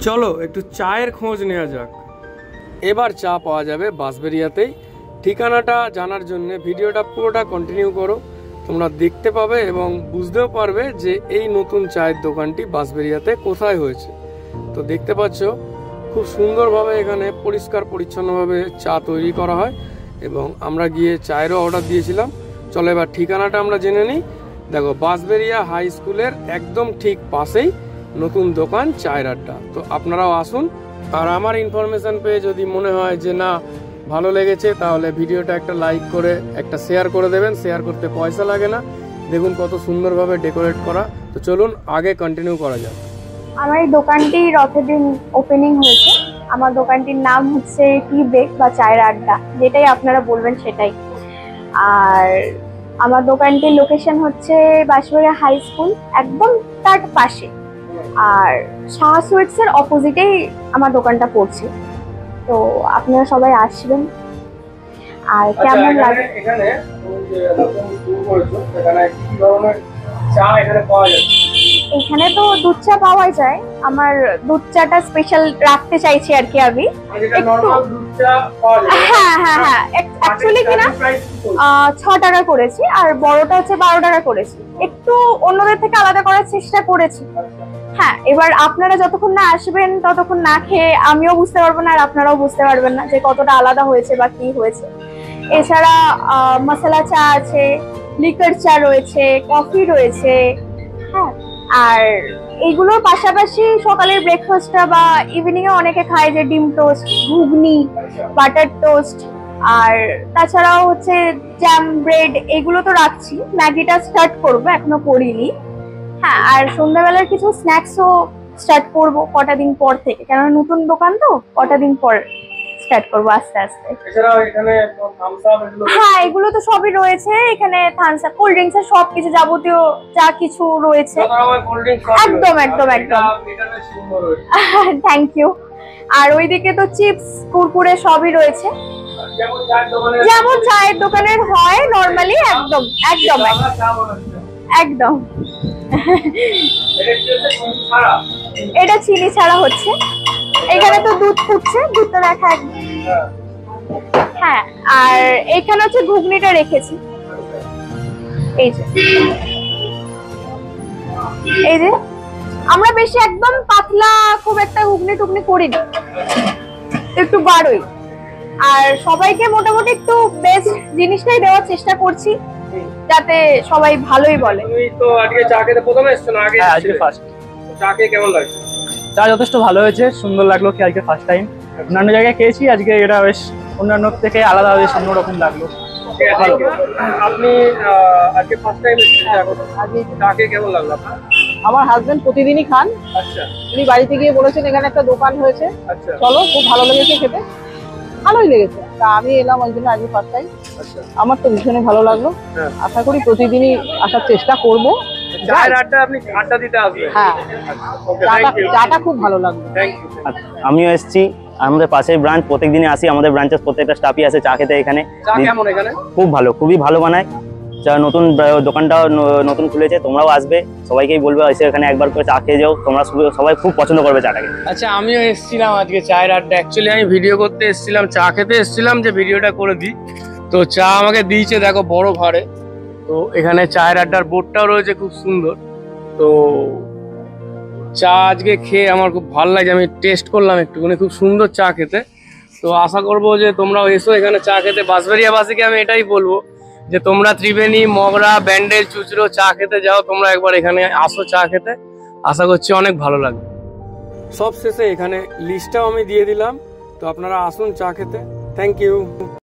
চলো একটু চায়ের খোঁজ নেওয়া যাক। এবার চা পাওয়া যাবে বাঁশবেড়িয়াতেই। ঠিকানাটা জানার জন্য ভিডিওটা পুরোটা কন্টিনিউ করো, তোমরা দেখতে পাবে এবং বুঝতেও পারবে যে এই নতুন চায়ের দোকানটি বাঁশবেড়িয়াতে কোথায় হয়েছে। তো দেখতে পাচ্ছ খুব সুন্দরভাবে এখানে পরিষ্কার পরিচ্ছন্নভাবে চা তৈরি করা হয় এবং আমরা গিয়ে চায়েরও অর্ডার দিয়েছিলাম। চলো এবার ঠিকানাটা আমরা জেনে নিই। দেখো, বাঁশবেড়িয়া হাই স্কুলের একদম ঠিক পাশেই নতুন দোকান চায়ের আড্ডা। তো আপনারাও আসুন, আর আমার ইনফরমেশন পেয়ে যদি মনে হয় যে না ভালো লেগেছে তাহলে ভিডিওটা একটা লাইক করে একটা শেয়ার করে দেবেন। শেয়ার করতে পয়সা লাগে না। দেখুন কত সুন্দরভাবে ডেকোরেট করা। তো চলুন আগে কন্টিনিউ করা যাক। আমার এই দোকানটি রথের দিন ওপেনিং হয়েছে। আমার দোকানটির নাম হচ্ছে টি ব্রেক বা চায়ের আড্ডা, যেটাই আপনারা বলবেন সেটাই। আর আমার দোকানটির লোকেশন হচ্ছে বাঁশবেড়িয়া হাই স্কুল একদম তার পাশে, আর শাহ সুইটসের অপোজিটেই আমার দোকানটা পড়ছে। তো আপনারা সবাই আসবেন। আর কেমন লাগে এখানে কি ধরনের চা এখানে পাওয়া যায়? এখানে তো দুধ চা পাওয়া যায়। আমার দুধ চাটা স্পেশাল রাখতে চাইছি আর কি আমি। হ্যাঁ হ্যাঁ হ্যাঁ, অ্যাকচুয়ালি কিনা 6 টাকা করেছি, আর বড়টা হচ্ছে 12 টাকা করেছি। একটু অন্যদের থেকে আলাদা করার চেষ্টা করেছি। হ্যাঁ, এবার আপনারা যতক্ষণ না আসবেন ততক্ষণ না খেয়ে আমিও বুঝতে পারবো না, আর আপনারাও বুঝতে পারবেন না যে কতটা আলাদা হয়েছে বা কি হয়েছে। এছাড়া মশলা চা আছে, লিকার চা রয়েছে, কফি রয়েছে। হ্যাঁ, আর এইগুলোর পাশাপাশি সকালের ব্রেকফাস্টটা বা ইভিনিং এ অনেকে খায় যে ডিম টোস্ট, ঘুগনি, বাটার টোস্ট, আর তাছাড়াও হচ্ছে জ্যাম, ব্রেড, এগুলো তো রাখছি। ম্যাগিটা স্টার্ট করবো, এখনো করিনি। হ্যাঁ, আর সন্ধ্যাবেলার কিছু স্ন্যাক্সও স্টার্ট করবো কটা দিন পর থেকে, কেননা নতুন দোকান তো কটা দিন পর স্টার্ট করবো আস্তে আস্তে। হ্যাঁ, এগুলো তো সবই রয়েছে এখানে। থামস আপ, কোল্ড ড্রিঙ্কস, সবকিছু যাবতীয় যা কিছু রয়েছে একদম একদম একদম। Thank you. আর ওইদিকে তো চিপস, কুরকুরে সবই রয়েছে, যেমন চায়ের দোকানের হয় নরমালি। একদম একদম একদম। এটা চিনি ছাড়া হচ্ছে। এখানে তো দুধ ফুটছে, দুধটা দেখা। হ্যাঁ, আর এখানে হচ্ছে ঘুগনিটা রেখেছি। এই যে আমরা বেশি একদম পাতলা খুব একটা ঘুগনি টুগনি করি না, একটু গাঢ়ই। আর সবাইকে মোটামুটি একটু বেস্ট জিনিসটাই দেওয়ার চেষ্টা করছি, যাতে সবাই ভালোই বলে। তুমি তো আজকে চা খেতে প্রথমে এসেছো না? আগে আজকে ফার্স্ট। চা খেয়ে কেমন লাগছে? চা যথেষ্ট ভালো হয়েছে, সুন্দর লাগলো খেয়ে। আজকে ফার্স্ট টাইম, অন্যান্য জায়গায় খেয়েছি, আজকে এটা বেশ অন্যান্য থেকে আলাদা, বেশ অন্যরকম লাগলো। আপনি আজকে ফার্স্ট টাইম এসেছেন, আজকে চা খেয়ে কেমন লাগলো আপনার? আমার হাজবেন্ড প্রতিদিনই খান। আচ্ছা। উনি বাড়িতে গিয়ে বলেছেন এখানে একটা দোকান হয়েছে, আচ্ছা, চলো, খুব ভালো লেগেছে খেতে, ভালোই লেগেছে। তা আমি এলাম ওই জন্য আজকে ফার্স্ট টাইম। আচ্ছা। আমার তো ভীষণই ভালো লাগলো। আশা করি প্রতিদিনই আসার চেষ্টা করব। চায়ের আড্ডা, আপনি আড্ডা দিতে আসবেন। হ্যাঁ, চাটা খুব ভালো লাগলো। Thank you. আমিও এসেছি, আমাদের পাশের ব্রাঞ্চ, প্রত্যেকদিনই আসি। আমাদের ব্রাঞ্চের প্রত্যেকটা স্টাফই আছে চা খেতে এখানে। চা কেমন এখানে? খুব ভালো, খুবই ভালো বানায় চা। নতুন দোকানটাও নতুন খুলেছে, তোমরাও আসবে, সবাইকেই বলবে এসে এখানে একবার করে চা খেয়ে যাও, তোমরা সবাই খুব পছন্দ করবে চাটাকে। আচ্ছা, আমিও এসেছিলাম আজকে চায়ের আড্ডা। অ্যাকচুয়ালি আমি ভিডিও করতে এসেছিলাম, চা খেতে এসেছিলাম যে ভিডিওটা করে দিই। তো চা আমাকে দিয়েছে দেখো বড় ভাড়ে। তো এখানে চায়ের আড্ডার বোর্ডটাও রয়েছে খুব সুন্দর। তো চা আজকে খেয়ে আমার খুব ভালো লাগে, আমি টেস্ট করলাম একটুখানি, খুব সুন্দর চা খেতে। তো আশা করবো যে তোমরাও এসো এখানে চা খেতে। বাঁশবেড়িয়াবাসীকে আমি এটাই বলবো যে তোমরা ত্রিবেণী, মগরা, ব্যান্ডেল, চুচড়ো চা খেতে যাও, তোমরা একবার এখানে আসো চা খেতে। আশা করছি অনেক ভালো লাগবে। সব শেষে এখানে লিস্টটাও আমি দিয়ে দিলাম, তো আপনারা আসুন চা খেতে। Thank you.